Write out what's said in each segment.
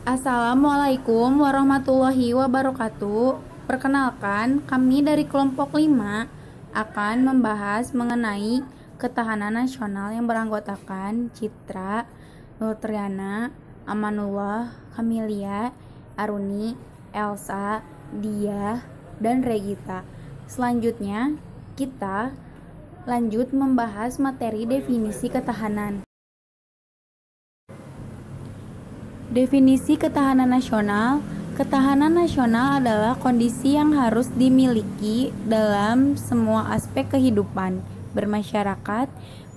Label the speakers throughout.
Speaker 1: Assalamualaikum warahmatullahi wabarakatuh. Perkenalkan, kami dari kelompok 5 akan membahas mengenai ketahanan nasional yang beranggotakan Citra, Nurtriana, Amanullah, Kamilia, Aruni, Elsa, Dia, dan Regita. Selanjutnya, kita lanjut membahas materi definisi ketahanan. Definisi ketahanan nasional. Ketahanan nasional adalah kondisi yang harus dimiliki dalam semua aspek kehidupan, bermasyarakat,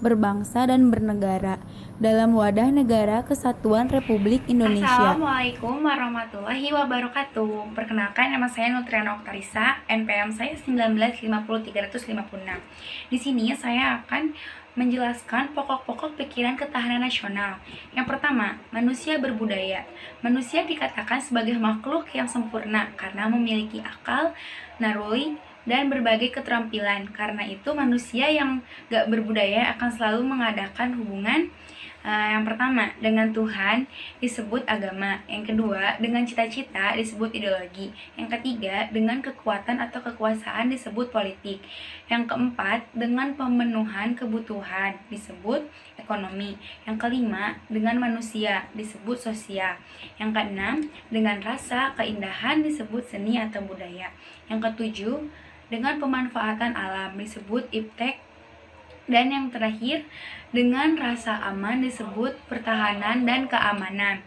Speaker 1: berbangsa, dan bernegara dalam wadah negara kesatuan Republik Indonesia.
Speaker 2: Assalamualaikum warahmatullahi wabarakatuh. Perkenalkan, nama saya Nutriana Oktarisa, NPM saya 1950356. Di sini saya akan menjelaskan pokok-pokok pikiran ketahanan nasional. Yang pertama, manusia berbudaya. Manusia dikatakan sebagai makhluk yang sempurna karena memiliki akal, naluri, dan berbagai keterampilan. Karena itu manusia yang gak berbudaya akan selalu mengadakan hubungan yang pertama, dengan Tuhan disebut agama. Yang kedua, dengan cita-cita disebut ideologi. Yang ketiga, dengan kekuatan atau kekuasaan disebut politik. Yang keempat, dengan pemenuhan kebutuhan disebut ekonomi. Yang kelima, dengan manusia disebut sosial. Yang keenam, dengan rasa keindahan disebut seni atau budaya. Yang ketujuh, dengan pemanfaatan alam disebut iptek. Dan yang terakhir, dengan rasa aman disebut pertahanan dan keamanan.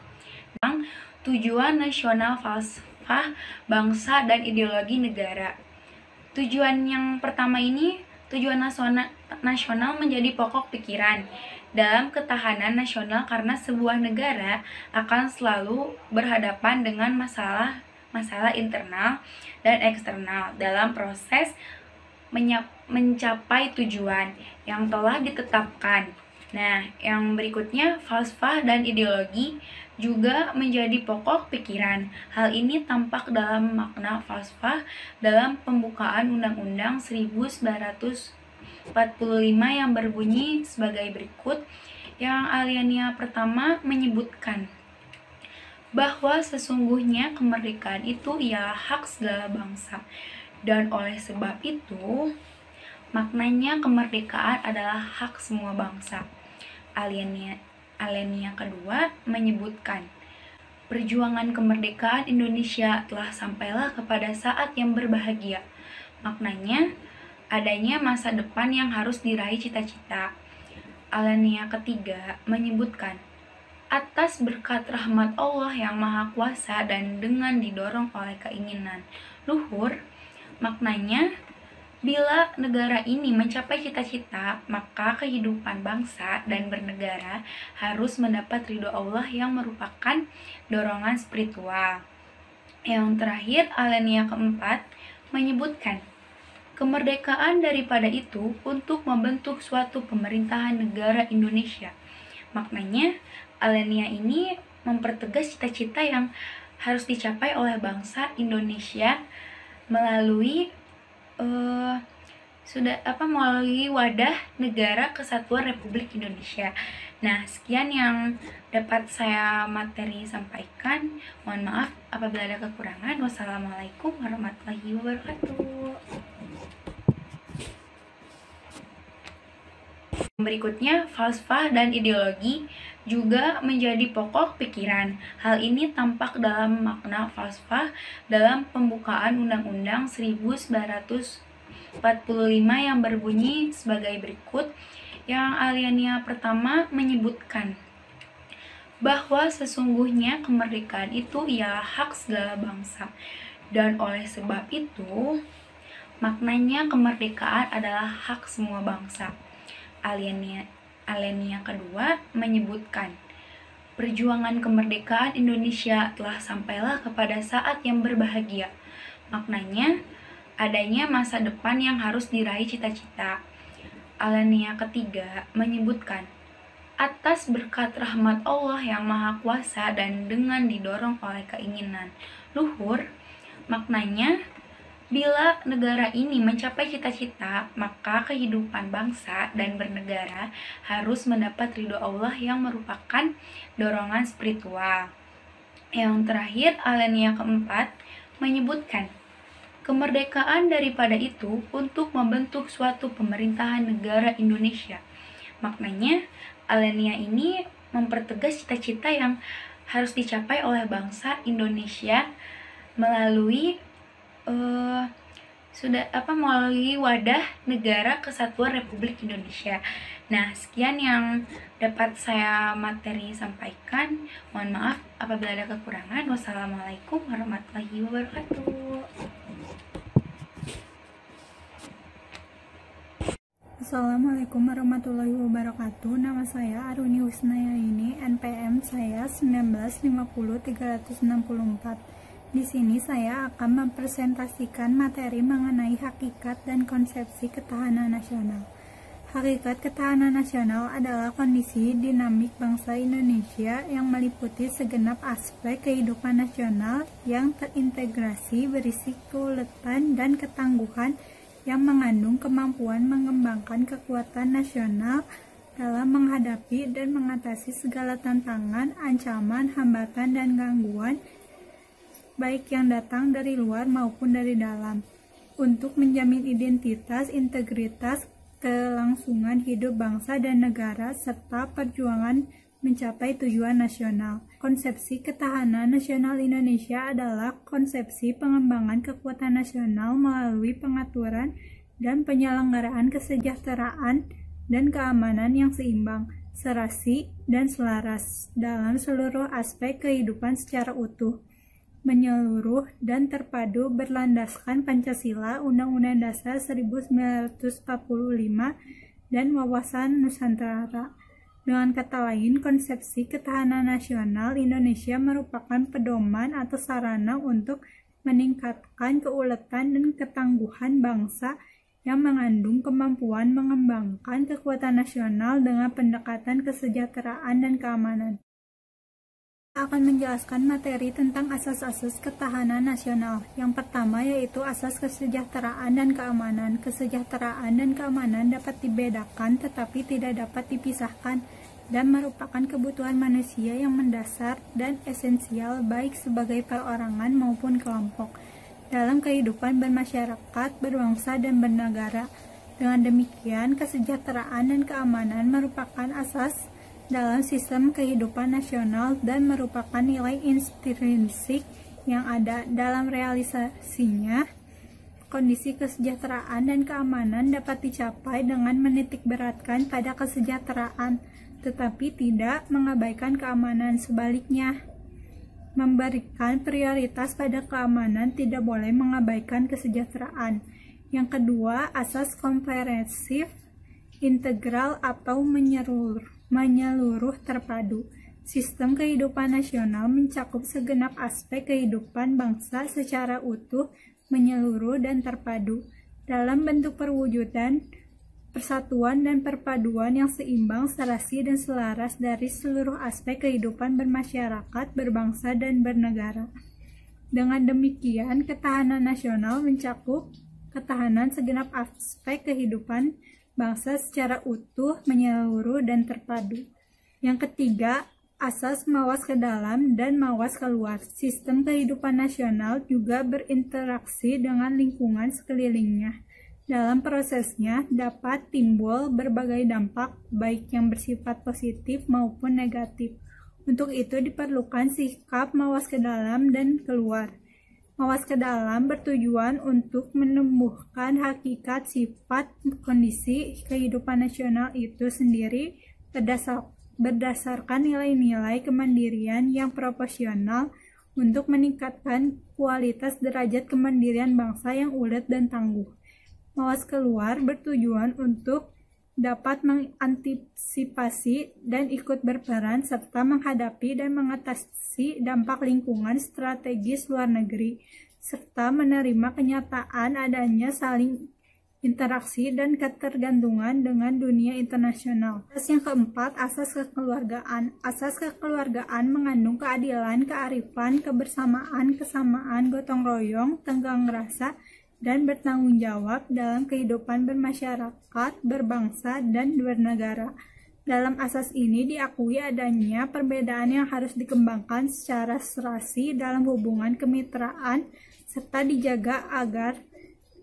Speaker 2: Tujuan nasional, falsafah bangsa, dan ideologi negara. Tujuan yang pertama ini, tujuan nasional menjadi pokok pikiran dalam ketahanan nasional karena sebuah negara akan selalu berhadapan dengan masalah internal dan eksternal dalam proses mencapai tujuan yang telah ditetapkan. Nah, yang berikutnya, falsafah dan ideologi juga menjadi pokok pikiran. Hal ini tampak dalam makna falsafah dalam pembukaan Undang-Undang 1945 yang berbunyi sebagai berikut. Yang alinea pertama menyebutkan bahwa sesungguhnya kemerdekaan itu ialah hak segala bangsa. Dan oleh sebab itu, maknanya kemerdekaan adalah hak semua bangsa. Alinea kedua menyebutkan, perjuangan kemerdekaan Indonesia telah sampailah kepada saat yang berbahagia. Maknanya, adanya masa depan yang harus diraih cita-cita. Alinea ketiga menyebutkan, atas berkat rahmat Allah yang Maha Kuasa dan dengan didorong oleh keinginan luhur. Maknanya, bila negara ini mencapai cita-cita, maka kehidupan bangsa dan bernegara harus mendapat ridho Allah yang merupakan dorongan spiritual. Yang terakhir, alinea keempat menyebutkan, kemerdekaan daripada itu untuk membentuk suatu pemerintahan negara Indonesia. Maknanya, alinea ini mempertegas cita-cita yang harus dicapai oleh bangsa Indonesia melalui melalui wadah negara kesatuan Republik Indonesia. Nah, sekian yang dapat saya materi sampaikan. Mohon maaf apabila ada kekurangan. Wassalamualaikum warahmatullahi wabarakatuh. Berikutnya, falsafah dan ideologi juga menjadi pokok pikiran. Hal ini tampak dalam makna falsafah dalam pembukaan Undang-Undang 1945 yang berbunyi sebagai berikut. Yang alinea pertama menyebutkan bahwa sesungguhnya kemerdekaan itu ialah hak segala bangsa. Dan oleh sebab itu, maknanya kemerdekaan adalah hak semua bangsa. Alinea kedua menyebutkan, perjuangan kemerdekaan Indonesia telah sampailah kepada saat yang berbahagia. Maknanya, adanya masa depan yang harus diraih cita-cita. Alinea ketiga menyebutkan, atas berkat rahmat Allah yang Maha Kuasa dan dengan didorong oleh keinginan luhur. Maknanya, bila negara ini mencapai cita-cita, maka kehidupan bangsa dan bernegara harus mendapat ridho Allah yang merupakan dorongan spiritual. Yang terakhir, alinea keempat menyebutkan kemerdekaan daripada itu untuk membentuk suatu pemerintahan negara Indonesia. Maknanya, alinea ini mempertegas cita-cita yang harus dicapai oleh bangsa Indonesia melalui melalui wadah negara kesatuan Republik Indonesia. Nah, sekian yang dapat saya materi sampaikan. Mohon maaf apabila ada kekurangan. Wassalamualaikum warahmatullahi wabarakatuh.
Speaker 3: Assalamualaikum warahmatullahi wabarakatuh. Nama saya Aruni Husnayaini, NPM saya 1950364. Di sini saya akan mempresentasikan materi mengenai hakikat dan konsepsi ketahanan nasional. Hakikat ketahanan nasional adalah kondisi dinamik bangsa Indonesia yang meliputi segenap aspek kehidupan nasional yang terintegrasi, berisi keuletan dan ketangguhan yang mengandung kemampuan mengembangkan kekuatan nasional dalam menghadapi dan mengatasi segala tantangan, ancaman, hambatan, dan gangguan baik yang datang dari luar maupun dari dalam, untuk menjamin identitas, integritas, kelangsungan hidup bangsa dan negara, serta perjuangan mencapai tujuan nasional. Konsepsi ketahanan nasional Indonesia adalah konsepsi pengembangan kekuatan nasional melalui pengaturan dan penyelenggaraan kesejahteraan dan keamanan yang seimbang, serasi, dan selaras dalam seluruh aspek kehidupan secara utuh, menyeluruh dan terpadu berlandaskan Pancasila, Undang-Undang Dasar 1945, dan wawasan Nusantara. Dengan kata lain, konsepsi ketahanan nasional Indonesia merupakan pedoman atau sarana untuk meningkatkan keuletan dan ketangguhan bangsa yang mengandung kemampuan mengembangkan kekuatan nasional dengan pendekatan kesejahteraan dan keamanan. Akan menjelaskan materi tentang asas-asas ketahanan nasional. Yang pertama yaitu asas kesejahteraan dan keamanan. Kesejahteraan dan keamanan dapat dibedakan tetapi tidak dapat dipisahkan dan merupakan kebutuhan manusia yang mendasar dan esensial baik sebagai perorangan maupun kelompok dalam kehidupan bermasyarakat, berbangsa, dan bernegara. Dengan demikian, kesejahteraan dan keamanan merupakan asas dalam sistem kehidupan nasional dan merupakan nilai intrinsik yang ada dalam realisasinya. Kondisi kesejahteraan dan keamanan dapat dicapai dengan menitikberatkan pada kesejahteraan, tetapi tidak mengabaikan keamanan. Sebaliknya, memberikan prioritas pada keamanan tidak boleh mengabaikan kesejahteraan. Yang kedua, asas komprehensif, integral atau menyeluruh terpadu. Sistem kehidupan nasional mencakup segenap aspek kehidupan bangsa secara utuh, menyeluruh, dan terpadu dalam bentuk perwujudan persatuan dan perpaduan yang seimbang, serasi, dan selaras dari seluruh aspek kehidupan bermasyarakat, berbangsa, dan bernegara. Dengan demikian, ketahanan nasional mencakup ketahanan segenap aspek kehidupan bangsa secara utuh, menyeluruh, dan terpadu. Yang ketiga, asas mawas ke dalam dan mawas keluar. Sistem kehidupan nasional juga berinteraksi dengan lingkungan sekelilingnya. Dalam prosesnya dapat timbul berbagai dampak, baik yang bersifat positif maupun negatif. Untuk itu diperlukan sikap mawas ke dalam dan keluar. Mawas ke dalam bertujuan untuk menumbuhkan hakikat sifat kondisi kehidupan nasional itu sendiri berdasarkan nilai-nilai kemandirian yang proporsional untuk meningkatkan kualitas derajat kemandirian bangsa yang ulet dan tangguh. Mawas keluar bertujuan untuk dapat mengantisipasi dan ikut berperan serta menghadapi dan mengatasi dampak lingkungan strategis luar negeri, serta menerima kenyataan adanya saling interaksi dan ketergantungan dengan dunia internasional. Asas yang keempat, asas kekeluargaan. Asas kekeluargaan mengandung keadilan, kearifan, kebersamaan, kesamaan, gotong royong, tenggang rasa, dan bertanggung jawab dalam kehidupan bermasyarakat, berbangsa, dan bernegara. Dalam asas ini diakui adanya perbedaan yang harus dikembangkan secara serasi dalam hubungan kemitraan serta dijaga agar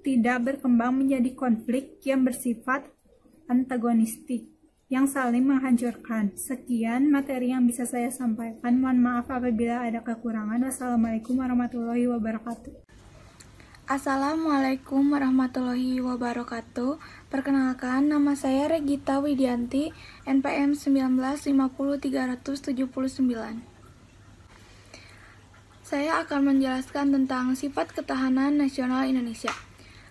Speaker 3: tidak berkembang menjadi konflik yang bersifat antagonistik yang saling menghancurkan. Sekian materi yang bisa saya sampaikan. Mohon maaf apabila ada kekurangan. Wassalamualaikum warahmatullahi wabarakatuh.
Speaker 4: Assalamualaikum warahmatullahi wabarakatuh. Perkenalkan, nama saya Regita Widianti, NPM 1950379. Saya akan menjelaskan tentang sifat ketahanan nasional Indonesia.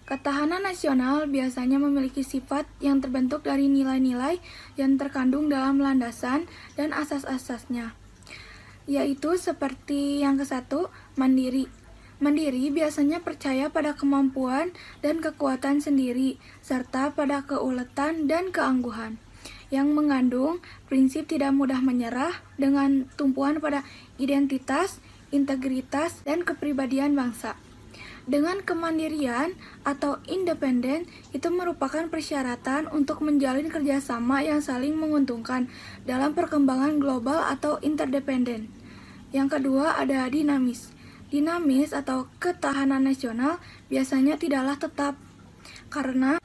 Speaker 4: Ketahanan nasional biasanya memiliki sifat yang terbentuk dari nilai-nilai yang terkandung dalam landasan dan asas-asasnya, yaitu seperti yang ke-1, mandiri. Mandiri biasanya percaya pada kemampuan dan kekuatan sendiri, serta pada keuletan dan keangguhan, yang mengandung prinsip tidak mudah menyerah dengan tumpuan pada identitas, integritas, dan kepribadian bangsa. Dengan kemandirian atau independen, itu merupakan persyaratan untuk menjalin kerjasama yang saling menguntungkan dalam perkembangan global atau interdependen. Yang kedua ada dinamis. Dinamis atau ketahanan nasional biasanya tidaklah tetap, karena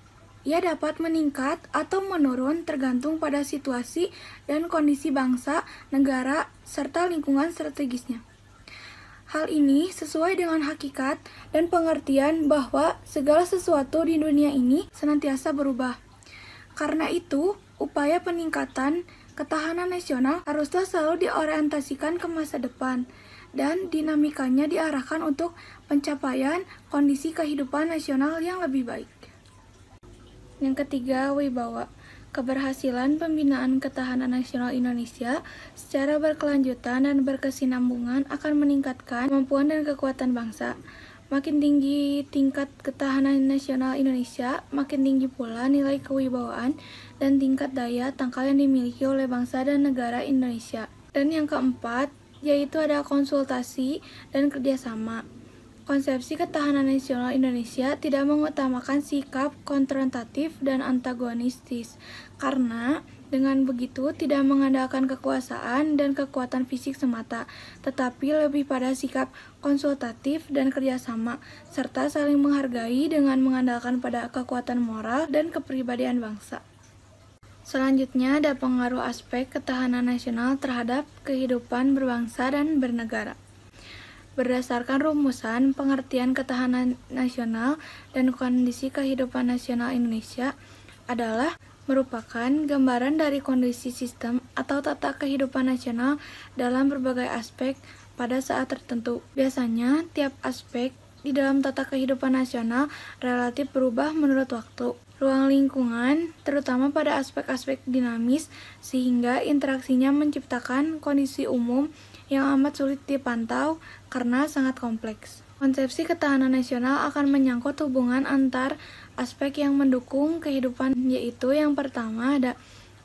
Speaker 4: ia dapat meningkat atau menurun tergantung pada situasi dan kondisi bangsa, negara, serta lingkungan strategisnya. Hal ini sesuai dengan hakikat dan pengertian bahwa segala sesuatu di dunia ini senantiasa berubah. Karena itu, upaya peningkatan ketahanan nasional haruslah selalu diorientasikan ke masa depan, dan dinamikanya diarahkan untuk pencapaian kondisi kehidupan nasional yang lebih baik. Yang ketiga, wibawa. Keberhasilan pembinaan ketahanan nasional Indonesia secara berkelanjutan dan berkesinambungan akan meningkatkan kemampuan dan kekuatan bangsa. Makin tinggi tingkat ketahanan nasional Indonesia, makin tinggi pula nilai kewibawaan dan tingkat daya tangkal yang dimiliki oleh bangsa dan negara Indonesia. Dan yang keempat, yaitu ada konsultasi dan kerjasama. Konsepsi ketahanan nasional Indonesia tidak mengutamakan sikap konfrontatif dan antagonistis, karena dengan begitu tidak mengandalkan kekuasaan dan kekuatan fisik semata, tetapi lebih pada sikap konsultatif dan kerjasama, serta saling menghargai dengan mengandalkan pada kekuatan moral dan kepribadian bangsa. Selanjutnya ada pengaruh aspek ketahanan nasional terhadap kehidupan berbangsa dan bernegara. Berdasarkan rumusan pengertian ketahanan nasional dan kondisi kehidupan nasional Indonesia adalah merupakan gambaran dari kondisi sistem atau tata kehidupan nasional dalam berbagai aspek pada saat tertentu. Biasanya, tiap aspek di dalam tata kehidupan nasional relatif berubah menurut waktu, ruang lingkungan, terutama pada aspek-aspek dinamis, sehingga interaksinya menciptakan kondisi umum yang amat sulit dipantau karena sangat kompleks. Konsepsi ketahanan nasional akan menyangkut hubungan antar aspek yang mendukung kehidupan, yaitu yang pertama ada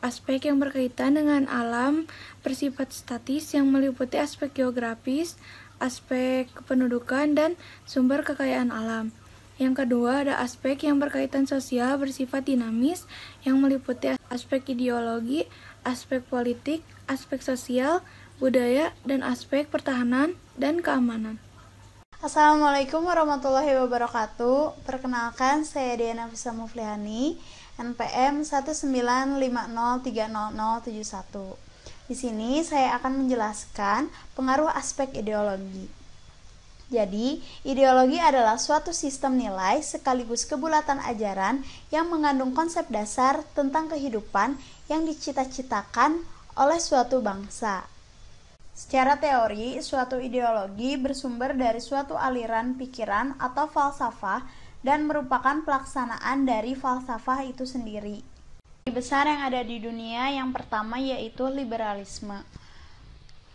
Speaker 4: aspek yang berkaitan dengan alam bersifat statis yang meliputi aspek geografis, aspek kependudukan, dan sumber kekayaan alam. Yang kedua ada aspek yang berkaitan sosial bersifat dinamis yang meliputi aspek ideologi, aspek politik, aspek sosial, budaya, dan aspek pertahanan dan keamanan.
Speaker 5: Assalamualaikum warahmatullahi wabarakatuh. Perkenalkan, saya Diana Fisa Muflihani, NPM 195030071. Di sini saya akan menjelaskan pengaruh aspek ideologi. Jadi, ideologi adalah suatu sistem nilai sekaligus kebulatan ajaran yang mengandung konsep dasar tentang kehidupan yang dicita-citakan oleh suatu bangsa. Secara teori, suatu ideologi bersumber dari suatu aliran pikiran atau falsafah dan merupakan pelaksanaan dari falsafah itu sendiri. Ideologi besar yang ada di dunia yang pertama yaitu liberalisme.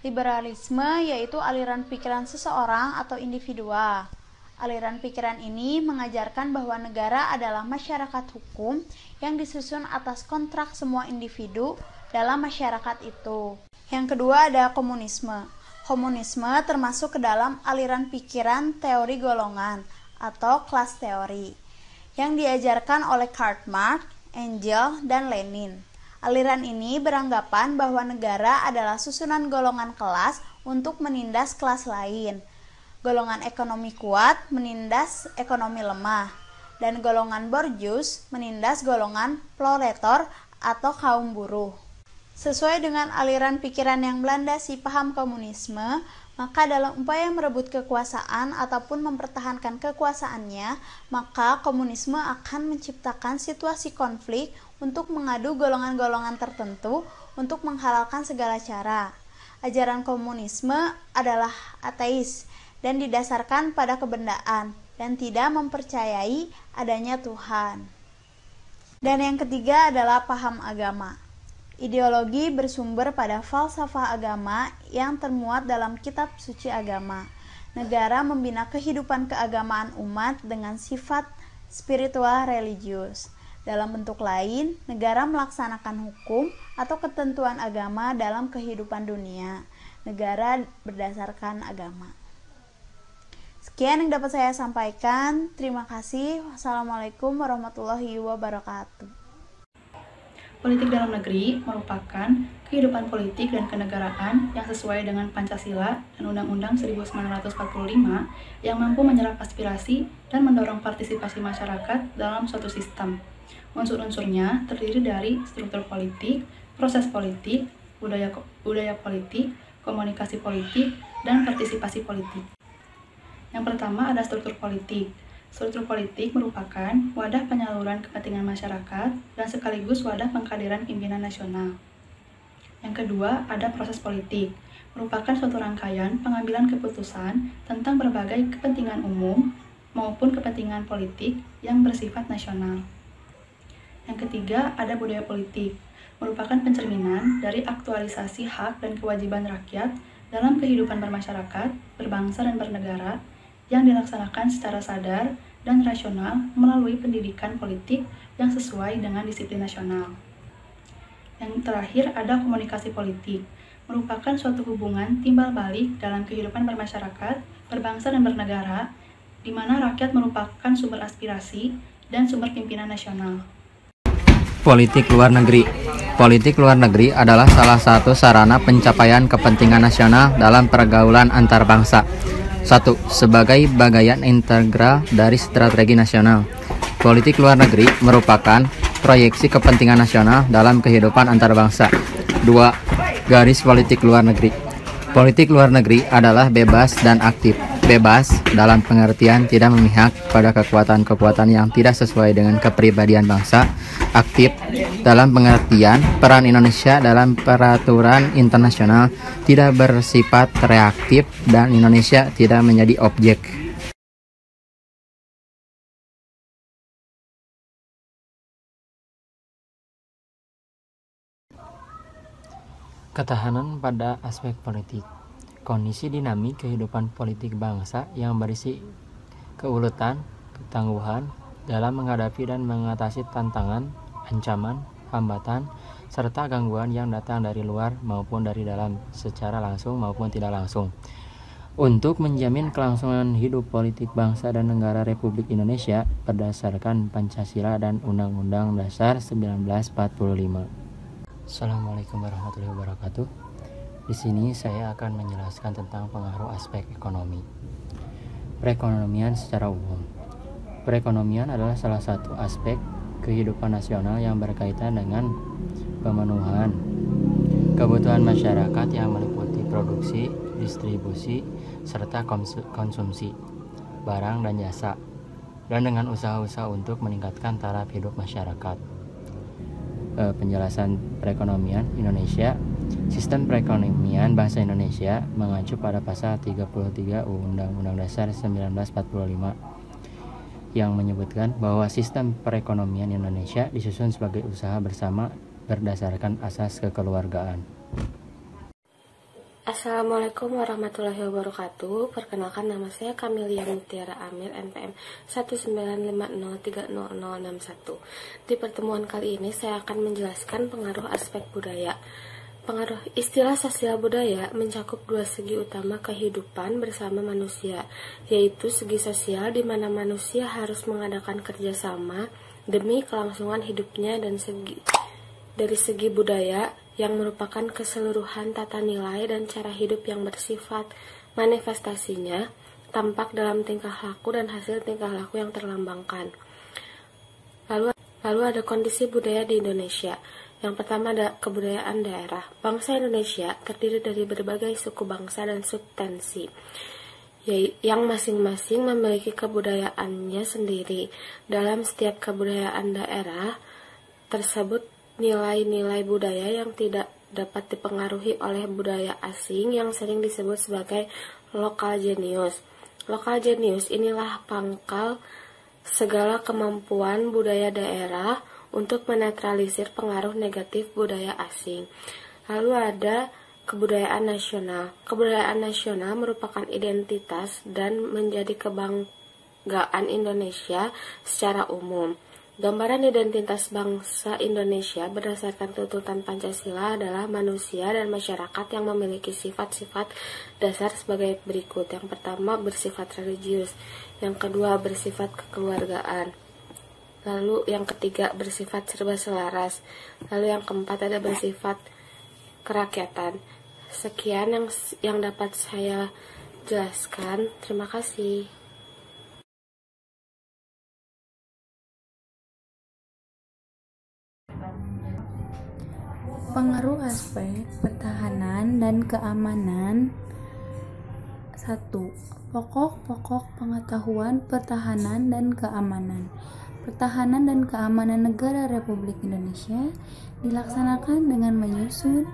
Speaker 5: Liberalisme yaitu aliran pikiran seseorang atau individual. Aliran pikiran ini mengajarkan bahwa negara adalah masyarakat hukum yang disusun atas kontrak semua individu dalam masyarakat itu. Yang kedua ada komunisme. Komunisme termasuk ke dalam aliran pikiran teori golongan atau kelas teori yang diajarkan oleh Karl Marx, Engels, dan Lenin. Aliran ini beranggapan bahwa negara adalah susunan golongan kelas untuk menindas kelas lain. Golongan ekonomi kuat menindas ekonomi lemah, dan golongan borjuis menindas golongan proletar atau kaum buruh. Sesuai dengan aliran pikiran yang melandasi paham komunisme, maka dalam upaya merebut kekuasaan ataupun mempertahankan kekuasaannya, maka komunisme akan menciptakan situasi konflik untuk mengadu golongan-golongan tertentu untuk menghalalkan segala cara. Ajaran komunisme adalah ateis dan didasarkan pada kebendaan dan tidak mempercayai adanya Tuhan. Dan yang ketiga adalah paham agama. Ideologi bersumber pada falsafah agama yang termuat dalam kitab suci agama. Negara membina kehidupan keagamaan umat dengan sifat spiritual religius. Dalam bentuk lain, negara melaksanakan hukum atau ketentuan agama dalam kehidupan dunia. Negara berdasarkan agama. Sekian yang dapat saya sampaikan. Terima kasih. Wassalamualaikum warahmatullahi wabarakatuh.
Speaker 2: Politik dalam negeri merupakan kehidupan politik dan kenegaraan yang sesuai dengan Pancasila dan Undang-Undang 1945 yang mampu menyerap aspirasi dan mendorong partisipasi masyarakat dalam suatu sistem. Unsur-unsurnya terdiri dari struktur politik, proses politik, budaya politik, komunikasi politik, dan partisipasi politik. Yang pertama ada struktur politik. Struktur politik merupakan wadah penyaluran kepentingan masyarakat dan sekaligus wadah pengkaderan pimpinan nasional. Yang kedua, ada proses politik, merupakan suatu rangkaian pengambilan keputusan tentang berbagai kepentingan umum maupun kepentingan politik yang bersifat nasional. Yang ketiga, ada budaya politik, merupakan pencerminan dari aktualisasi hak dan kewajiban rakyat dalam kehidupan bermasyarakat, berbangsa, dan bernegara yang dilaksanakan secara sadar dan rasional melalui pendidikan politik yang sesuai dengan disiplin nasional. Yang terakhir ada komunikasi politik, merupakan suatu hubungan timbal balik dalam kehidupan bermasyarakat, berbangsa, dan bernegara, di mana rakyat merupakan sumber aspirasi dan sumber pimpinan nasional.
Speaker 6: Politik luar negeri. Politik luar negeri adalah salah satu sarana pencapaian kepentingan nasional dalam pergaulan antar bangsa. 1. Sebagai bagian integral dari strategi nasional. Politik luar negeri merupakan proyeksi kepentingan nasional dalam kehidupan antar bangsa. 2. Garis politik luar negeri. Politik luar negeri adalah bebas dan aktif. Bebas dalam pengertian tidak memihak pada kekuatan-kekuatan yang tidak sesuai dengan kepribadian bangsa. Aktif dalam pengertian peran Indonesia dalam peraturan internasional tidak bersifat reaktif dan Indonesia tidak menjadi objek. Ketahanan pada aspek politik. Kondisi dinamik kehidupan politik bangsa yang berisi keuletan, ketangguhan dalam menghadapi dan mengatasi tantangan, ancaman, hambatan, serta gangguan yang datang dari luar maupun dari dalam secara langsung maupun tidak langsung. Untuk menjamin kelangsungan hidup politik bangsa dan negara Republik Indonesia berdasarkan Pancasila dan Undang-Undang Dasar 1945. Assalamualaikum warahmatullahi wabarakatuh. Di sini saya akan menjelaskan tentang pengaruh aspek ekonomi. Perekonomian secara umum. Perekonomian adalah salah satu aspek kehidupan nasional yang berkaitan dengan pemenuhan kebutuhan masyarakat yang meliputi produksi, distribusi, serta konsumsi barang dan jasa, dan dengan usaha-usaha untuk meningkatkan taraf hidup masyarakat. Penjelasan perekonomian Indonesia. Sistem perekonomian bangsa Indonesia mengacu pada pasal 33 Undang-Undang Dasar 1945 yang menyebutkan bahwa sistem perekonomian Indonesia disusun sebagai usaha bersama berdasarkan asas kekeluargaan.
Speaker 7: Assalamualaikum warahmatullahi wabarakatuh. Perkenalkan, nama saya Kamelia Mutiara Amir, NPM 195030061. Di pertemuan kali ini saya akan menjelaskan pengaruh aspek budaya. Pengaruh istilah sosial budaya mencakup dua segi utama kehidupan bersama manusia, yaitu segi sosial di mana manusia harus mengadakan kerjasama demi kelangsungan hidupnya, dan segi Dari segi budaya, yang merupakan keseluruhan tata nilai dan cara hidup yang bersifat, manifestasinya tampak dalam tingkah laku dan hasil tingkah laku yang terlambangkan. Lalu ada kondisi budaya di Indonesia. Yang pertama ada kebudayaan daerah. Bangsa Indonesia terdiri dari berbagai suku bangsa dan subtensi, yang masing-masing memiliki kebudayaannya sendiri. Dalam setiap kebudayaan daerah tersebut, nilai-nilai budaya yang tidak dapat dipengaruhi oleh budaya asing yang sering disebut sebagai lokal genius. Lokal genius inilah pangkal segala kemampuan budaya daerah untuk menetralisir pengaruh negatif budaya asing. Lalu ada kebudayaan nasional. Kebudayaan nasional merupakan identitas dan menjadi kebanggaan Indonesia secara umum. Gambaran identitas bangsa Indonesia berdasarkan tuntutan Pancasila adalah manusia dan masyarakat yang memiliki sifat-sifat dasar sebagai berikut. Yang pertama, bersifat religius. Yang kedua, bersifat kekeluargaan. Lalu yang ketiga, bersifat serba selaras. Lalu yang keempat ada bersifat kerakyatan. Sekian yang dapat saya jelaskan. Terima kasih.
Speaker 1: Pengaruh aspek pertahanan dan keamanan. 1. Pokok-pokok pengetahuan pertahanan dan keamanan. Pertahanan dan keamanan negara Republik Indonesia dilaksanakan dengan menyusun,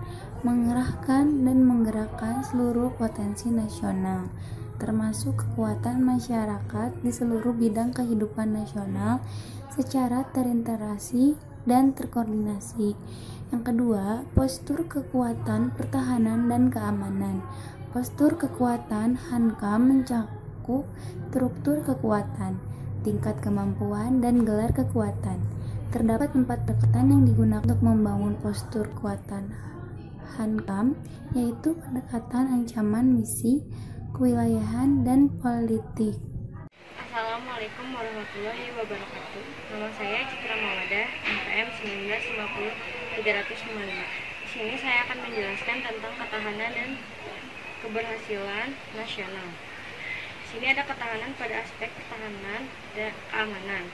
Speaker 1: mengerahkan, dan menggerakkan seluruh potensi nasional, termasuk kekuatan masyarakat di seluruh bidang kehidupan nasional secara terintegrasi dan terkoordinasi. Yang kedua, postur kekuatan pertahanan dan keamanan. Postur kekuatan Hankam mencakup struktur kekuatan, tingkat kemampuan, dan gelar kekuatan. Terdapat 4 pendekatan yang digunakan untuk membangun postur kekuatan Hankam, yaitu pendekatan ancaman, misi, kewilayahan, dan politik.
Speaker 8: Assalamualaikum warahmatullahi wabarakatuh. Nama saya Citra Mawadah, NPM 1950-355. Di sini saya akan menjelaskan tentang ketahanan dan keberhasilan nasional. Di sini ada ketahanan pada aspek ketahanan dan keamanan.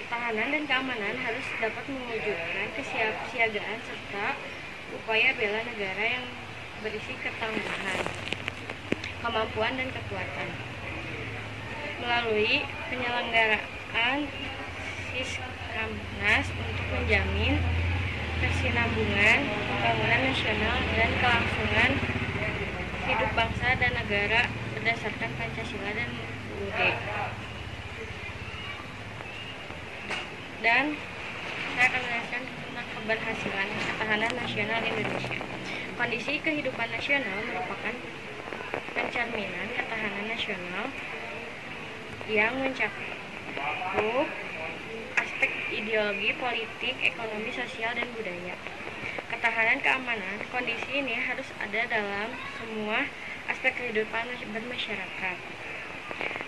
Speaker 8: Ketahanan dan keamanan harus dapat mewujudkan kesiapsiagaan serta upaya bela negara yang berisi ketangguhan, kemampuan, dan kekuatan. Melalui penyelenggaraan Siskamnas untuk menjamin kesinambungan pembangunan nasional dan kelangsungan hidup bangsa dan negara berdasarkan Pancasila dan UUD. Dan saya akan menjelaskan tentang keberhasilan ketahanan nasional Indonesia. Kondisi kehidupan nasional merupakan pencerminan ketahanan nasional yang mencakup aspek ideologi, politik, ekonomi, sosial, dan budaya. Ketahanan keamanan, kondisi ini harus ada dalam semua aspek kehidupan bermasyarakat,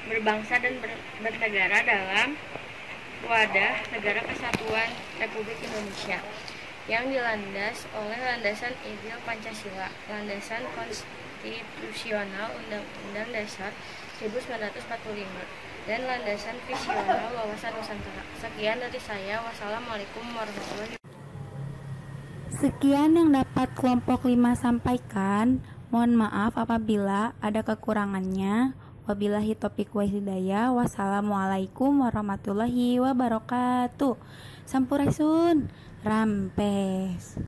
Speaker 8: berbangsa, dan bernegara dalam wadah negara kesatuan Republik Indonesia yang dilandas oleh landasan ideal Pancasila, landasan konstitusional Undang-Undang Dasar 1945, dan landasan visional wawasan Nusantara. Sekian dari saya. Wassalamualaikum warahmatullahi wabarakatuh.
Speaker 1: Sekian yang dapat kelompok 5 sampaikan. Mohon maaf apabila ada kekurangannya. Wabillahi taufiq wal hidayah. Wassalamualaikum warahmatullahi wabarakatuh. Sampurasun. Rampes.